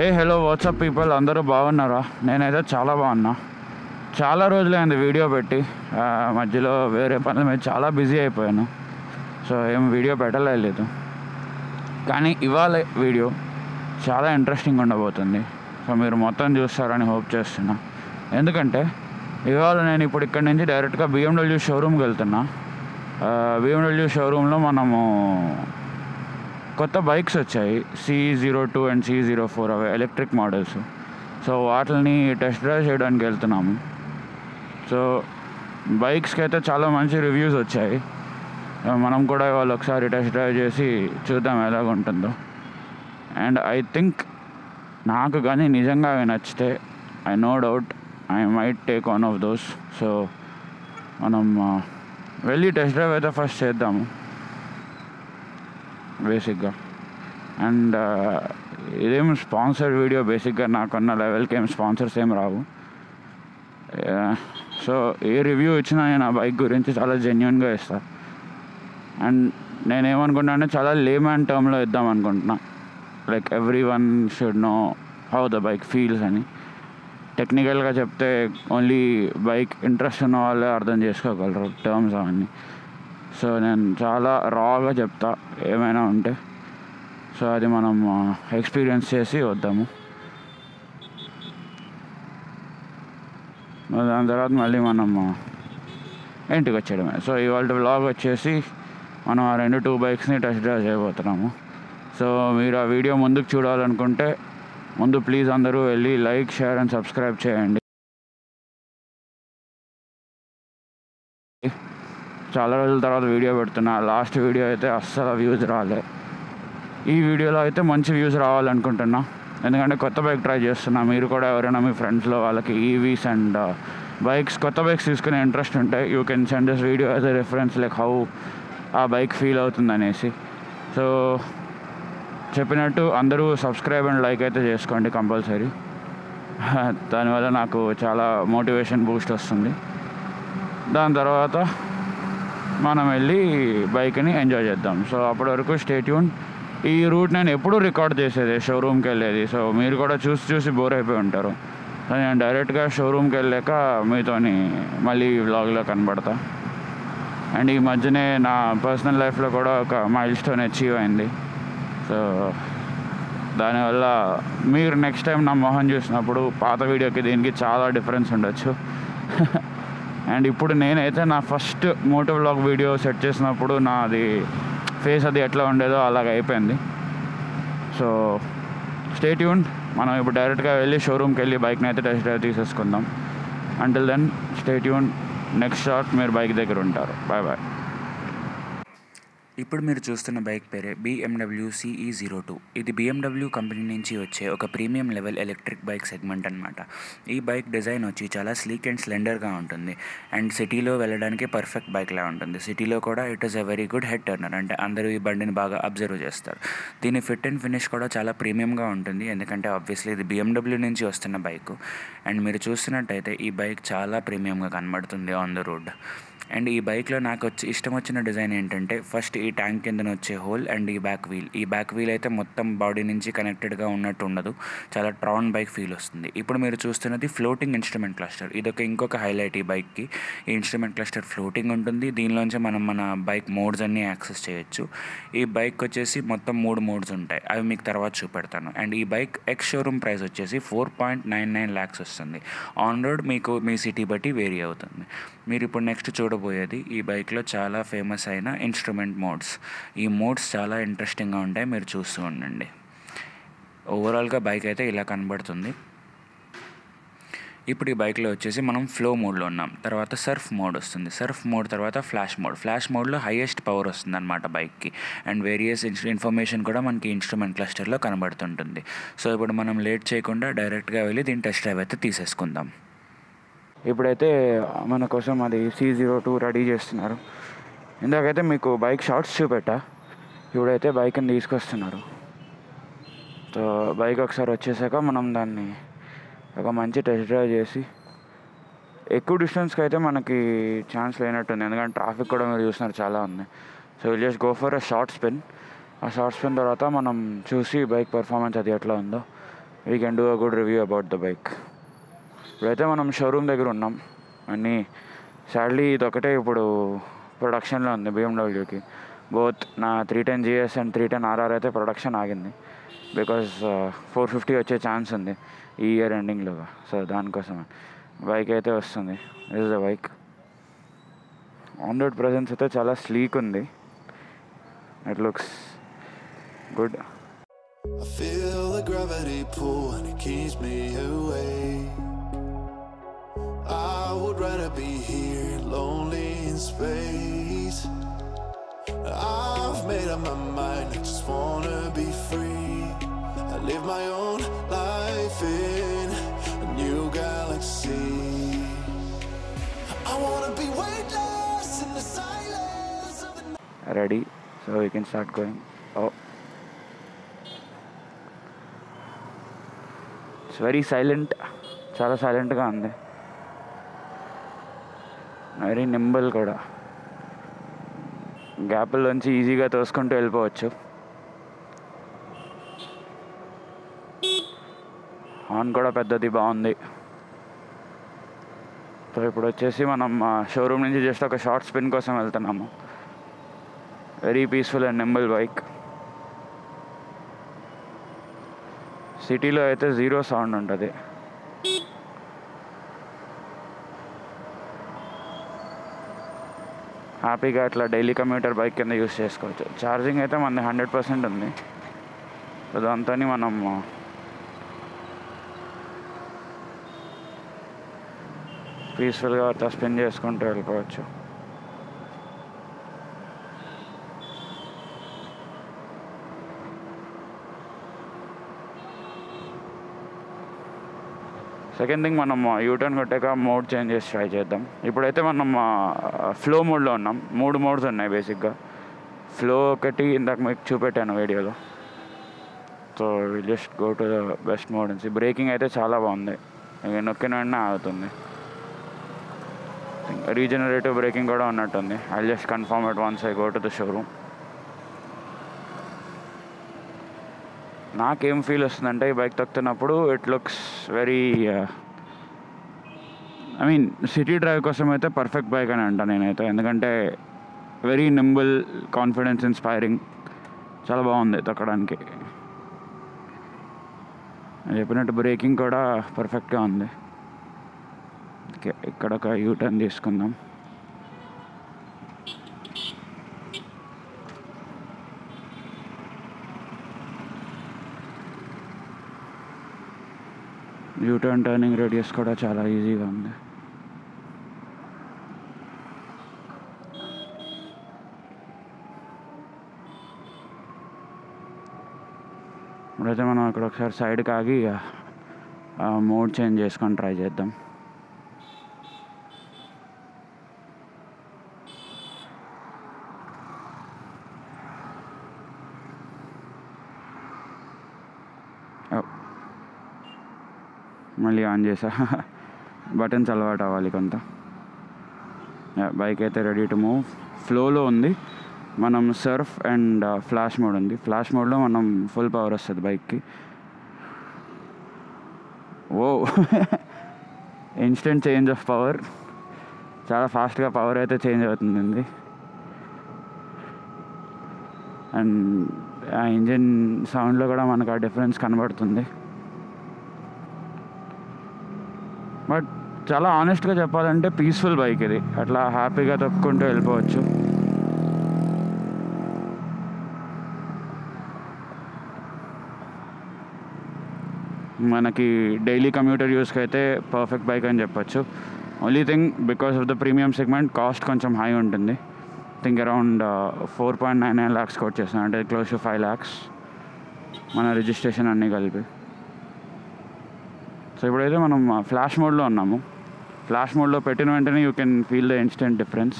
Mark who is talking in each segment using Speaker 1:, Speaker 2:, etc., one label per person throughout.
Speaker 1: Hello WhatsApp people, అందరూ బాగున్నారా? నేనైతే చాలా బాగున్నా. చాలా రోజులైంది వీడియో పెట్టి. మధ్యలో వేరే పనుల మీద చాలా బిజీ అయిపోయాను. సో ఏం వీడియో పెట్టలేదు. కానీ ఇవాళ వీడియో చాలా ఇంట్రెస్టింగ్ ఉండబోతుంది. సో మీరు మొత్తం చూస్తారని హోప్ చేస్తున్నా. ఎందుకంటే ఇవాళ నేను ఇప్పుడు ఇక్కడి నుంచి డైరెక్ట్గా BMW షోరూమ్కి వెళ్తున్నా. BMW షోరూంలో మనము కొత్త బైక్స్ వచ్చాయి, C02 అండ్ C04, అవి ఎలక్ట్రిక్ మోడల్స్. సో వాటిని టెస్ట్ డ్రైవ్ చేయడానికి వెళ్తున్నాము. సో బైక్స్కి అయితే చాలా మంచి రివ్యూస్ వచ్చాయి. మనం కూడా ఇవాళ ఒకసారి టెస్ట్ డ్రైవ్ చేసి చూద్దాం ఎలాగ ఉంటుందో. అండ్ ఐ థింక్ నాకు కానీ నిజంగా అవి నచ్చితే no doubt I might take one of those. So మనం వెళ్ళి టెస్ట్ డ్రైవ్ అయితే ఫస్ట్ చేద్దాము బేసిక్గా. అండ్ ఇదేం స్పాన్సర్డ్ వీడియో, బేసిక్గా నాకున్న లెవెల్కి ఏం స్పాన్సర్స్ ఏం రావు. సో ఏ రివ్యూ ఇచ్చినా నేను ఆ బైక్ గురించి చాలా జెన్యున్గా ఇస్తాను. అండ్ నేనేమనుకుంటున్నా, చాలా లేమ్యాన్ టర్మ్లో ఇద్దాం అనుకుంటున్నా. Like every one should know how the bike feels అని. టెక్నికల్గా చెప్తే ఓన్లీ బైక్ ఇంట్రెస్ట్ ఉన్న వాళ్ళే అర్థం చేసుకోగలరు టర్మ్స్ అవన్నీ. సో నేను చాలా రాగా చెప్తా ఏమైనా ఉంటే. సో అది మనం ఎక్స్పీరియన్స్ చేసి వద్దాము. దాని తర్వాత మళ్ళీ మనం ఇంటికి వచ్చేయడమే. సో ఇవాళ వ్లాగ్ వచ్చేసి మనం ఆ 2 బైక్స్ని టెస్ట్ డ్రైవ్ చేయబోతున్నాము. సో మీరు ఆ వీడియో ముందుకు చూడాలనుకుంటే ముందు ప్లీజ్ అందరూ వెళ్ళి లైక్, షేర్ అండ్ సబ్స్క్రైబ్ చేయండి. చాలా రోజుల తర్వాత వీడియో పెడుతున్నా. లాస్ట్ వీడియో అయితే అస్సలు వ్యూస్ రాలే. ఈ వీడియోలో అయితే మంచి వ్యూస్ రావాలనుకుంటున్నా, ఎందుకంటే కొత్త బైక్ ట్రై చేస్తున్నా. మీరు కూడా ఎవరైనా మీ ఫ్రెండ్స్లో వాళ్ళకి ఈవీస్ అండ్ బైక్స్, కొత్త బైక్స్ తీసుకునే ఇంట్రెస్ట్ ఉంటే you can send this video as a reference, like how ఆ బైక్ ఫీల్ అవుతుంది అనేసి. సో చెప్పినట్టు అందరూ సబ్స్క్రైబ్ అండ్ లైక్ అయితే చేసుకోండి కంపల్సరీ. దానివల్ల నాకు చాలా మోటివేషన్ బూస్ట్ వస్తుంది. దాని తర్వాత మనం వెళ్ళి బైక్ని ఎంజాయ్ చేద్దాం. సో అప్పటి వరకు స్టే ట్యూన్. ఈ రూట్ నేను ఎప్పుడూ రికార్డ్ చేసేది, షోరూమ్కి వెళ్ళేది. సో మీరు కూడా చూసి బోర్ అయిపోయి ఉంటారు. సో నేను డైరెక్ట్గా షోరూమ్కి వెళ్ళాక మీతోని మళ్ళీ వ్లాగ్లో కనబడతా. అండ్ ఈ మధ్యనే నా పర్సనల్ లైఫ్లో కూడా ఒక మైల్ స్టోన్ అచీవ్ అయింది. సో దానివల్ల మీరు నెక్స్ట్ టైం నా మొహం చూసినప్పుడు పాత వీడియోకి దీనికి చాలా డిఫరెన్స్ ఉండొచ్చు. అండ్ ఇప్పుడు నేనైతే నా first moto vlog video set చేసినప్పుడు నాది ఫేస్ అది ఎట్లా ఉండేదో అలాగ అయిపోయింది. So stay tune. మనం ఇప్పుడు డైరెక్ట్గా వెళ్ళి షోరూమ్కి వెళ్ళి బైక్ని అయితే టెస్ట్ డ్రైవ్ తీసేసుకుందాం. Until then stay tune. Next shot మీరు బైక్ దగ్గర ఉంటారు. Bye bye.
Speaker 2: ఇప్పుడు మీరు చూస్తున్న బైక్ పేరే BMW CE02. ఇది BMW కంపెనీ నుంచి వచ్చే ఒక premium level electric bike segment అనమాట. ఈ బైక్ డిజైన్ వచ్చి చాలా స్లీక్ అండ్ స్లెండర్గా ఉంటుంది. అండ్ సిటీలో వెళ్ళడానికి పర్ఫెక్ట్ బైక్లా ఉంటుంది. సిటీలో కూడా it is a very good head Turner, అంటే అందరూ ఈ బండిని బాగా అబ్జర్వ్ చేస్తారు. దీని ఫిట్ అండ్ ఫినిష్ కూడా చాలా ప్రీమియంగా ఉంటుంది, ఎందుకంటే ఆబ్వియస్లీ ఇది BMW నుంచి వస్తున్న బైక్. అండ్ మీరు చూస్తున్నట్టయితే ఈ బైక్ చాలా ప్రీమియంగా కనబడుతుంది ఆన్ ద రోడ్. అండ్ ఈ బైక్లో నాకు ఇష్టం వచ్చిన డిజైన్ ఏంటంటే, ఫస్ట్ ఈ ట్యాంక్ కింద వచ్చే హోల్ అండ్ ఈ బ్యాక్ వీల్ అయితే మొత్తం బాడీ నుంచి కనెక్టెడ్గా ఉన్నట్టు ఉండదు, చాలా ట్రాన్ బైక్ ఫీల్ వస్తుంది. ఇప్పుడు మీరు చూస్తున్నది ఫ్లోటింగ్ ఇన్స్ట్రుమెంట్ క్లస్టర్. ఇదొక ఇంకొక హైలైట్ ఈ బైక్కి. ఈ ఇన్స్ట్రుమెంట్ క్లస్టర్ ఫ్లోటింగ్ ఉంటుంది. దీనిలోంచి మనం మన బైక్ మోడ్స్ అన్నీ యాక్సెస్ చేయొచ్చు. ఈ బైక్ వచ్చేసి మొత్తం 3 మోడ్స్ ఉంటాయి, అవి మీకు తర్వాత చూపెడతాను. అండ్ ఈ బైక్ ఎక్స్ షోరూమ్ ప్రైస్ వచ్చేసి 4.99 lakhs వస్తుంది. ఆన్ రోడ్ మీకు మీ సిటీ బట్టి వేరీ అవుతుంది. మీరు ఇప్పుడు నెక్స్ట్ చూడబోయేది ఈ బైక్లో చాలా ఫేమస్ అయిన ఇన్స్ట్రుమెంట్ మోడ్స్. ఈ మోడ్స్ చాలా ఇంట్రెస్టింగ్గా ఉంటాయి, మీరు చూస్తూ ఉండండి. ఓవరాల్గా బైక్ అయితే ఇలా కనబడుతుంది. ఇప్పుడు ఈ బైక్లో వచ్చేసి మనం ఫ్లో మోడ్లో ఉన్నాం. తర్వాత సర్ఫ్ మోడ్ వస్తుంది. సర్ఫ్ మోడ్ తర్వాత ఫ్లాష్ మోడ్లో హైయెస్ట్ పవర్ వస్తుంది అనమాట బైక్కి. అండ్ వేరియస్ ఇన్ఫర్మేషన్ కూడా మనకి ఇన్స్ట్రుమెంట్ క్లస్టర్లో కనబడుతుంటుంది. సో ఇప్పుడు మనం లేట్ చేయకుండా డైరెక్ట్గా వెళ్ళి దీని టెస్ట్ డ్రైవ్ అయితే తీసేసుకుందాం.
Speaker 1: ఇప్పుడైతే మన కోసం అది C02 రెడీ చేస్తున్నారు. ఇందాకైతే మీకు బైక్ షార్ట్స్ చూపెట్టా. ఇప్పుడైతే బైక్ని తీసుకొస్తున్నారు. సో బైక్ ఒకసారి వచ్చేసాక మనం దాన్ని ఒక మంచి టెస్ట్ డ్రైవ్ చేసి, ఎక్కువ డిస్టెన్స్కి అయితే మనకి ఛాన్స్ లేనట్టుంది, ఎందుకంటే ట్రాఫిక్ కూడా మీరు చూస్తున్నారు చాలా ఉంది. So will just go for a short spin. ఆ షార్ట్ స్పిన్ తర్వాత మనం చూసి బైక్ పర్ఫార్మెన్స్ అది ఎట్లా ఉందో we can do a good review about the bike. ఇప్పుడైతే మనం షోరూమ్ దగ్గర ఉన్నాం. అన్నీ సాడ్లీ ఇదొకటే ఇప్పుడు ప్రొడక్షన్లో ఉంది బిఎండబ్ల్యూకి. బోత్ నా 310 GS అండ్ 310 RR అయితే ప్రొడక్షన్ ఆగింది. బికాజ్ 450 వచ్చే ఛాన్స్ ఉంది ఈ ఇయర్ ఎండింగ్లోగా. సో దానికోసం బైక్ అయితే వస్తుంది. This is the bike. On road presence అయితే చాలా స్లీక్ ఉంది. It looks good.
Speaker 3: I feel the gravity pull and it keeps me awake. I would rather be here, lonely in space. I've made up my mind, I just wanna be free. I live my own life in a new galaxy. I wanna be weightless in the silence of the night.
Speaker 1: Ready? So we can start going. Oh. It's very silent. చాలా సైలెంట్గా ఉంది. Very నింబల్ కూడా. గ్యాప్లోంచి ఈజీగా తోసుకుంటూ వెళ్ళిపోవచ్చు. Horn కూడా పెద్దది, బాగుంది. సో ఇప్పుడు వచ్చేసి మనం షోరూమ్ నుంచి జస్ట్ ఒక షార్ట్ స్పిన్ కోసం వెళ్తున్నాము. Very peaceful and nimble bike. సిటీలో అయితే జీరో సౌండ్ ఉంటుంది. హ్యాపీగా అట్లా డైలీ కమ్యూటర్ బైక్ కింద యూస్ చేసుకోవచ్చు. ఛార్జింగ్ అయితే మనది 100% ఉంది. సో దాంతో మనం పీస్ఫుల్గా అట్లా స్పెండ్ చేసుకుంటూ వెళ్ళిపోవచ్చు. సెకండ్ థింగ్, మనం యూటర్న్ కొట్టాక మోడ్ చేంజ్ చేసి ట్రై చేద్దాం. ఇప్పుడైతే మనం ఫ్లో మోడ్లో ఉన్నాం. 3 మోడ్స్ ఉన్నాయి బేసిక్గా. ఫ్లో ఒకటి ఇందాక మీకు చూపెట్టాను వీడియోలో. So will just go to the best mode నుంచి. బ్రేకింగ్ అయితే చాలా బాగుంది. నొక్కిన వెంటనే ఆగుతుంది. రీజనరేటివ్ బ్రేకింగ్ కూడా ఉన్నట్టుంది. I just confirm it once I go to the showroom. నాకేం ఫీల్ వస్తుందంటే ఈ బైక్ తొక్కుతున్నప్పుడు it looks very I mean city drive కోసం అయితే పర్ఫెక్ట్ బైక్ అని అంటాను నేనైతే. ఎందుకంటే వెరీ నింబుల్, కాన్ఫిడెన్స్ ఇన్స్పైరింగ్, చాలా బాగుంది తొక్కడానికి. నేను చెప్పినట్టు బ్రేకింగ్ కూడా పర్ఫెక్ట్గా ఉంది. ఓకే, ఇక్కడ ఒక యూటర్న్ తీసుకుందాం. యూటర్న్ టర్నింగ్ రేడియస్ కూడా చాలా ఈజీగా ఉంది. ఇప్పుడైతే మనం ఇక్కడ ఒకసారి సైడ్కి ఆగి మోడ్ చేంజ్ చేసుకొని ట్రై చేద్దాం. మళ్ళీ ఆన్ చేసా. బటన్స్ అలవాటు అవ్వాలి కొంత. బైక్ అయితే రెడీ టు మూవ్. ఫ్లోలో ఉంది. మనం సర్ఫ్ అండ్ ఫ్లాష్ మోడ్ ఉంది. ఫ్లాష్ మోడ్లో మనం ఫుల్ పవర్ వస్తుంది బైక్కి. ఓ ఇన్స్టెంట్ చేంజ్ ఆఫ్ పవర్. చాలా ఫాస్ట్గా పవర్ అయితే చేంజ్ అవుతుంది. అండ్ ఆ ఇంజిన్ సౌండ్లో కూడా మనకు ఆ డిఫరెన్స్ కనబడుతుంది. బట్ చాలా ఆనెస్ట్గా చెప్పాలంటే పీస్ఫుల్ బైక్ ఇది. అట్లా హ్యాపీగా తొక్కుంటూ వెళ్ళిపోవచ్చు. మనకి డైలీ కమ్యూటర్ యూస్కి అయితే పర్ఫెక్ట్ బైక్ అని చెప్పచ్చు. Only thing, because of the premium segment cost కొంచెం హై ఉంటుంది. థింక్ అరౌండ్ 4.99 lakhs కోట్ చేస్తాను, అంటే క్లోజ్ టు 5 lakhs మన రిజిస్ట్రేషన్ అన్నీ కలిపి. సో ఇప్పుడైతే మనం ఫ్లాష్ మోడ్లో ఉన్నాము. ఫ్లాష్ మోడ్లో పెట్టిన వెంటనే you can feel the instant difference.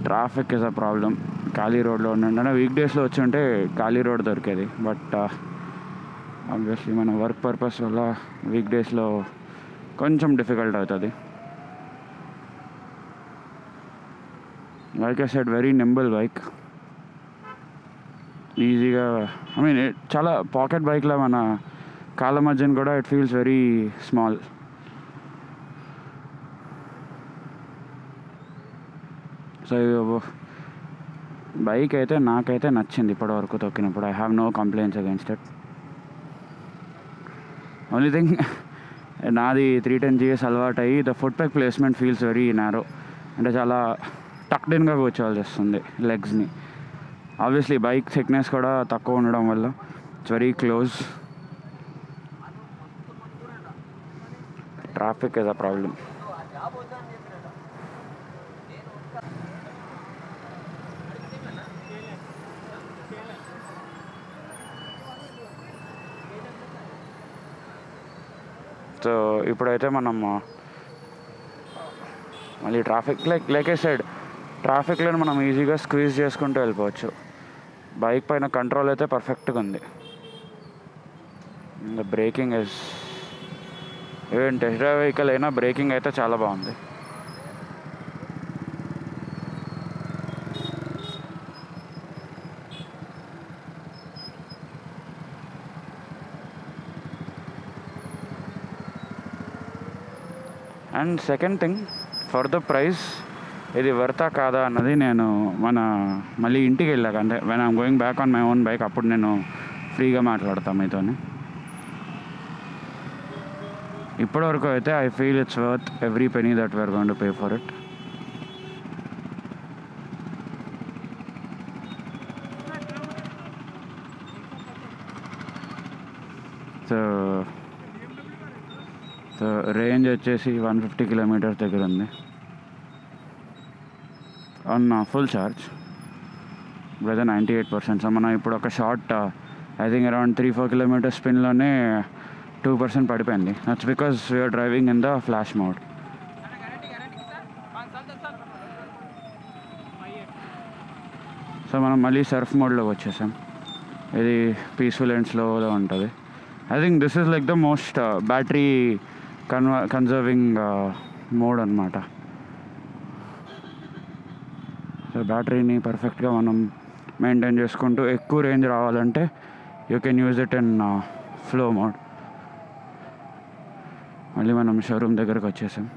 Speaker 1: Traffic is a problem. ఖాళీ రోడ్లో ఉండే వీక్ డేస్లో వచ్చి ఉంటే ఖాళీ రోడ్ దొరికేది. బట్ ఆబ్వియస్లీ మన వర్క్ పర్పస్ వల్ల వీక్ డేస్లో కొంచెం డిఫికల్ట్ అవుతుంది. Like I said, very nimble bike. ఈజీగా, ఐ మీన్ చాలా పాకెట్ బైక్లా మన కాళ్ళ మధ్యన కూడా it feels very small. So bike అయితే నాకైతే నచ్చింది ఇప్పటివరకు తొక్కినప్పుడు. I have no complaints against it. Only thing నాది 310 GS అలవాటు అయ్యి the foot pack placement feels very narrow. అంటే చాలా టక్డ్ ఇన్గా కూర్చోవాల్సి వస్తుంది లెగ్స్ని. ఆబ్వియస్లీ బైక్ థిక్నెస్ కూడా తక్కువ ఉండడం వల్ల it's very close. Traffic is a problem. So ఇప్పుడైతే మనం మళ్ళీ ట్రాఫిక్ లైక్ ఐ సెడ్ ట్రాఫిక్లో మనం ఈజీగా స్క్వీజ్ చేసుకుంటూ వెళ్ళిపోవచ్చు. బైక్ పైన కంట్రోల్ అయితే పర్ఫెక్ట్గా ఉంది. Braking is even test drive vehicle అయినా బ్రేకింగ్ అయితే చాలా బాగుంది. And second thing, for the price ఇది వర్తా కాదా అన్నది నేను మళ్ళీ ఇంటికి వెళ్ళాక, అంటే when I'm going back on my own bike, అప్పుడు నేను ఫ్రీగా మాట్లాడతాను మీతోని. ఇప్పటివరకు అయితే I feel it's worth every penny that we're going to pay for it. So range వచ్చేసి 150 కిలోమీటర్స్ దగ్గర ఉంది ఆన్ ఫుల్ ఛార్జ్. ఇప్పుడైతే 98%. సో మనం ఇప్పుడు ఒక short I think around 3-4 kilometres స్పిన్లోనే 2% పడిపోయింది. That's because we're driving in the flash mode. So మనం మళ్ళీ సర్ఫ్ మోడ్లోకి వచ్చేసాం. ఇది పీస్ఫుల్ అండ్ స్లోగా ఉంటుంది. I think this is like the most battery conserving mode అనమాట. సో బ్యాటరీని పర్ఫెక్ట్గా మనం మెయింటైన్ చేసుకుంటూ ఎక్కువ రేంజ్ రావాలంటే you can use it in flow mode. మళ్ళీ మనం షోరూమ్ దగ్గరకు వచ్చేసాం.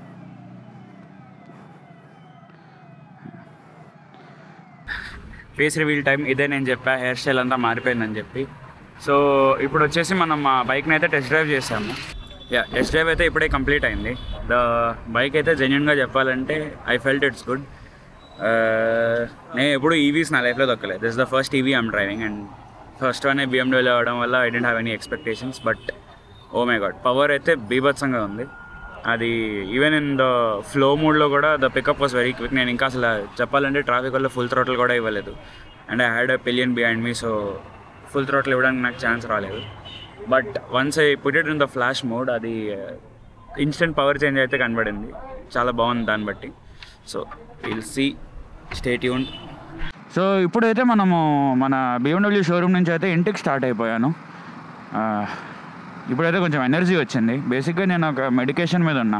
Speaker 2: ఫేస్ రివీల్ టైం ఇదే. నేను చెప్పా హెయిర్ స్టైల్ అంతా మారిపోయిందని చెప్పి. సో ఇప్పుడు వచ్చేసి మనం మా బైక్ని అయితే టెస్ట్ డ్రైవ్ చేసాము. టెస్ట్ డ్రైవ్ అయితే ఇప్పుడే కంప్లీట్ అయింది. ద బైక్ అయితే జెన్యున్గా చెప్పాలంటే ఐ ఫెల్ట్ ఇట్స్ గుడ్. నేను ఎప్పుడు ఈవీస్ నా లైఫ్లో దొక్కలేదు. This the first EV I'm driving and first one BMW అవ్వడం వల్ల I didn't have any expectations. But oh my God, power అయితే బీభత్సంగా ఉంది. అది ఈవెన్ ఇన్ ద ఫ్లో మోడ్లో కూడా the pickup was very quick. నేను ఇంకా అసలు చెప్పాలంటే ట్రాఫిక్ వల్ల ఫుల్ థ్రోటిల్ కూడా ఇవ్వలేదు. And I had a pillion behind me, so full throttle ఇవ్వడానికి నాకు ఛాన్స్ రాలేదు. But once I put it in the flash mode, అది ఇన్స్టెంట్ పవర్ చేంజ్ అయితే కనబడింది. చాలా బాగుంది దాన్ని బట్టి. So will see, stay tuned.
Speaker 1: So ఇప్పుడైతే మనము మన BMW షోరూమ్ నుంచి అయితే ఇంటికి స్టార్ట్ అయిపోయాను. ఇప్పుడైతే కొంచెం ఎనర్జీ వచ్చింది. బేసిక్గా నేను ఒక మెడికేషన్ మీద ఉన్నా.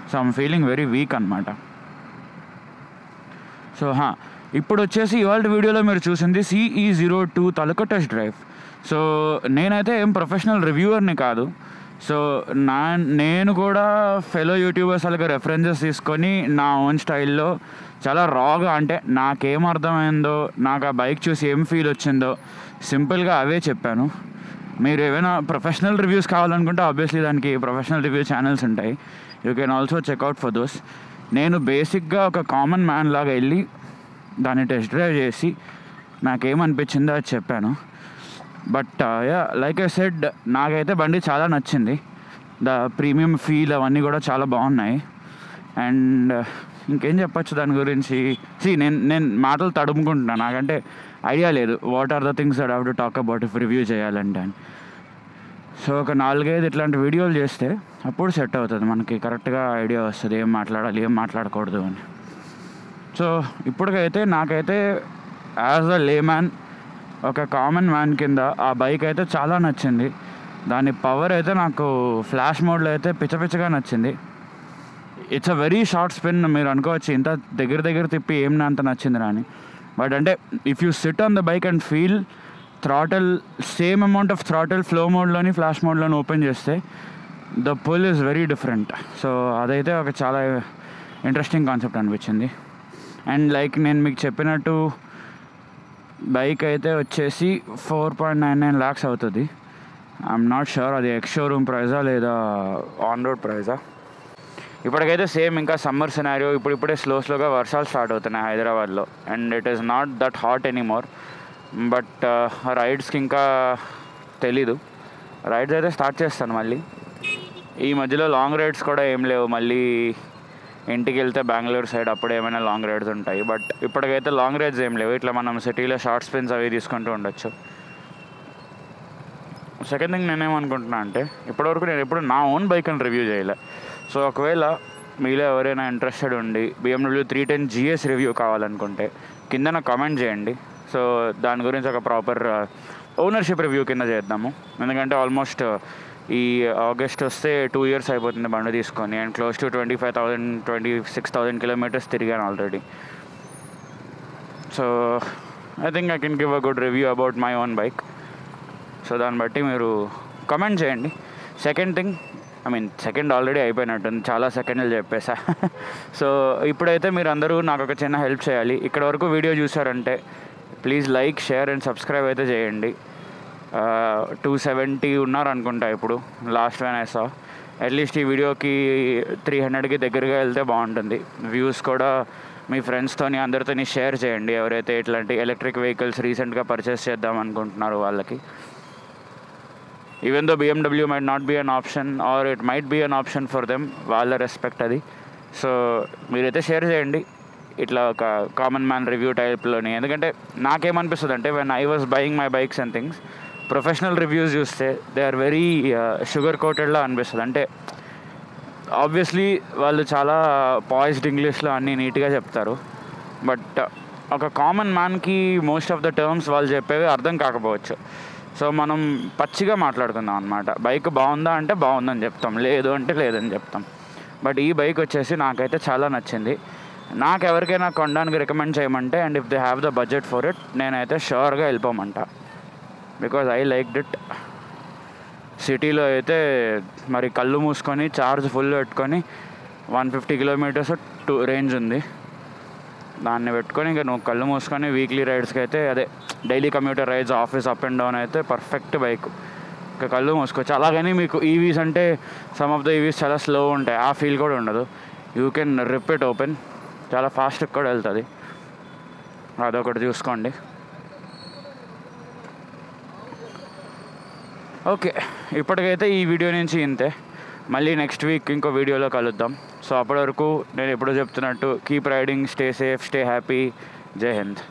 Speaker 1: So I'm feeling very weak అనమాట. సో ఇప్పుడు వచ్చేసి ఇవాళ వీడియోలో మీరు చూసింది CE02 తాలూకా టెస్ట్ డ్రైవ్. సో నేనైతే ఏం ప్రొఫెషనల్ రివ్యూవర్ని కాదు. సో నేను కూడా ఫెలో యూట్యూబర్స్ అలాగే రెఫరెన్సెస్ తీసుకొని నా ఓన్ స్టైల్లో చాలా రాగా, అంటే నాకేం అర్థమైందో, నాకు ఆ బైక్ చూసి ఏం ఫీల్ వచ్చిందో సింపుల్గా అవే చెప్పాను. మీరు ఏమైనా ప్రొఫెషనల్ రివ్యూస్ కావాలనుకుంటే ఆబ్వియస్లీ దానికి ప్రొఫెషనల్ రివ్యూ ఛానల్స్ ఉంటాయి. You can also check out for those. నేను బేసిక్గా ఒక కామన్ మ్యాన్ లాగా వెళ్ళి దాన్ని టెస్ట్ డ్రైవ్ చేసి నాకేమనిపించిందో అది చెప్పాను. బట్ లైక్ ఐ సెడ్, నాకైతే బండి చాలా నచ్చింది. ద ప్రీమియం ఫీల్ అవన్నీ కూడా చాలా బాగున్నాయి. అండ్ ఇంకేం చెప్పచ్చు దాని గురించి. నేను మాటలు తడుముకుంటున్నాను, నాకంటే ఐడియా లేదు what are the things that have to talk about if review చేయాలంటే అని. సో ఒక 4-5 ఇట్లాంటి వీడియోలు చేస్తే అప్పుడు సెట్ అవుతుంది, మనకి కరెక్ట్గా ఐడియా వస్తుంది ఏం మాట్లాడాలి ఏం మాట్లాడకూడదు అని. సో ఇప్పటికైతే నాకైతే యాజ్ అ లేమ్యాన్, ఒక కామన్ మ్యాన్ కింద ఆ బైక్ అయితే చాలా నచ్చింది. దాని పవర్ అయితే నాకు ఫ్లాష్ మోడ్లో అయితే పిచ్చగా నచ్చింది. It's a very short spin. మీరు అనుకోవచ్చు ఇంత దగ్గర తిప్పి ఏం అంత నచ్చింది అని. బట్ అంటే if you sit on the bike and feel throttle same amount of throttle flow మోడ్లోని ఫ్లాష్ మోడ్లోని ఓపెన్ చేస్తే the pull is very different. So అదైతే ఒక చాలా ఇంట్రెస్టింగ్ కాన్సెప్ట్ అనిపించింది. అండ్ లైక్ నేను మీకు చెప్పినట్టు బైక్ అయితే వచ్చేసి 4.99 lakhs అవుతుంది. ఐఎమ్ నాట్ షూర్ అది ఎక్స్ షోరూమ్ ప్రైజా లేదా ఆన్ రోడ్ ప్రైజా. ఇప్పటికైతే సేమ్ ఇంకా సమ్మర్ సినారియో, ఇప్పుడిప్పుడే స్లోగా వర్షాలు స్టార్ట్ అవుతున్నాయి హైదరాబాద్లో. And it is not that hot anymore. But రైడ్స్కి ఇంకా తెలీదు. రైడ్స్ అయితే స్టార్ట్ చేస్తాను మళ్ళీ. ఈ మధ్యలో లాంగ్ రైడ్స్ కూడా ఏం లేవు. మళ్ళీ ఇంటికి వెళ్తే బెంగళూరు సైడ్ అప్పుడు ఏమైనా లాంగ్ రైడ్స్ ఉంటాయి. బట్ ఇప్పటికైతే లాంగ్ రైడ్స్ ఏం లేవు. ఇట్లా మనం సిటీలో షార్ట్ స్పిన్స్ అవి తీసుకుంటూ ఉండొచ్చు. సెకండ్ థింగ్ నేనేమనుకుంటున్నా అంటే, ఇప్పటివరకు నేను ఎప్పుడు నా ఓన్ బైక్ని రివ్యూ చేయలే. సో ఒకవేళ మీలో ఎవరైనా ఇంట్రెస్టెడ్ ఉండి BMW 310 GS రివ్యూ కావాలనుకుంటే కింద నాకు కామెంట్ చేయండి. సో దాని గురించి ఒక ప్రాపర్ ఓనర్షిప్ రివ్యూ కింద చేద్దాము. ఎందుకంటే ఆల్మోస్ట్ ఈ ఆగస్ట్ వస్తే 2 years అయిపోతుంది బండి తీసుకొని. అండ్ క్లోజ్ టు 26,000 kilometers తిరిగాను already. So I think I can give a good review about my own bike. So దాన్ని బట్టి మీరు కమెంట్ చేయండి. సెకండ్ థింగ్, సెకండ్ ఆల్రెడీ అయిపోయినట్టుంది, చాలా సెకండ్లు చెప్పేసా. సో ఇప్పుడైతే మీరు అందరూ నాకు ఒక చిన్న హెల్ప్ చేయాలి. ఇక్కడ వరకు వీడియో చూసారంటే please like, share and subscribe అయితే చేయండి. 270 ఉన్నారు అనుకుంటా ఇప్పుడు last when I saw. At least ఈ వీడియోకి 300కి దగ్గరగా వెళ్తే బాగుంటుంది. వ్యూస్ కూడా మీ ఫ్రెండ్స్తోని అందరితోని షేర్ చేయండి, ఎవరైతే ఇట్లాంటి ఎలక్ట్రిక్ వెహికల్స్ రీసెంట్గా పర్చేస్ చేద్దాం అనుకుంటున్నారో వాళ్ళకి. Even though BMW might not be an option or it might be an option for them, వాళ్ళ రెస్పెక్ట్ అది. సో మీరైతే షేర్ చేయండి ఇట్లా ఒక కామన్ మ్యాన్ రివ్యూ టైప్లోని. ఎందుకంటే నాకేమనిపిస్తుంది అంటే, when I was buying my bikes and things, professional reviews చూస్తే they are very sugar కోటెడ్లా అనిపిస్తుంది. అంటే ఆబ్వియస్లీ వాళ్ళు చాలా పాయిస్డ్ ఇంగ్లీష్లో అన్నీ నీట్గా చెప్తారు. బట్ ఒక కామన్ మ్యాన్కి మోస్ట్ ఆఫ్ ద టర్మ్స్ వాళ్ళు చెప్పేవి అర్థం కాకపోవచ్చు. సో మనం పచ్చిగా మాట్లాడుకుందాం అనమాట. బైక్ బాగుందా అంటే బాగుందని చెప్తాం, లేదు అంటే లేదని చెప్తాం. బట్ ఈ బైక్ వచ్చేసి నాకైతే చాలా నచ్చింది. నాకు ఎవరికైనా కొనడానికి రికమెండ్ చేయమంటే, and if they have the budget for it, నేనైతే షూర్గా వెళ్ళిపోమంట. Because I liked it. సిటీలో అయితే మరి కళ్ళు మూసుకొని ఛార్జ్ ఫుల్ పెట్టుకొని 150 kilometers రేంజ్ ఉంది. దాన్ని పెట్టుకొని ఇంకా నువ్వు కళ్ళు మూసుకొని వీక్లీ రైడ్స్కి అయితే, అదే daily commuter rides, office up and down అయితే పర్ఫెక్ట్ బైక్. ఇంకా కళ్ళు మూసుకోవచ్చు. అలాగని మీకు ఈవీస్ అంటే సమ్ ఆఫ్ ద ఈవీస్ చాలా స్లో ఉంటాయి, ఆ ఫీల్ కూడా ఉండదు. You can rip it open, చాలా ఫాస్ట్గా కూడా వెళ్తుంది. అదొకటి చూసుకోండి. ఓకే, ఇప్పటికైతే ఈ వీడియో నుంచి ఇంతే. మళ్ళీ నెక్స్ట్ వీక్ ఇంకో వీడియోలో కలుద్దాం. సో అప్పటి వరకు నేను ఎప్పుడో చెప్తున్నట్టు keep riding, stay safe, stay happy. జై హింద్.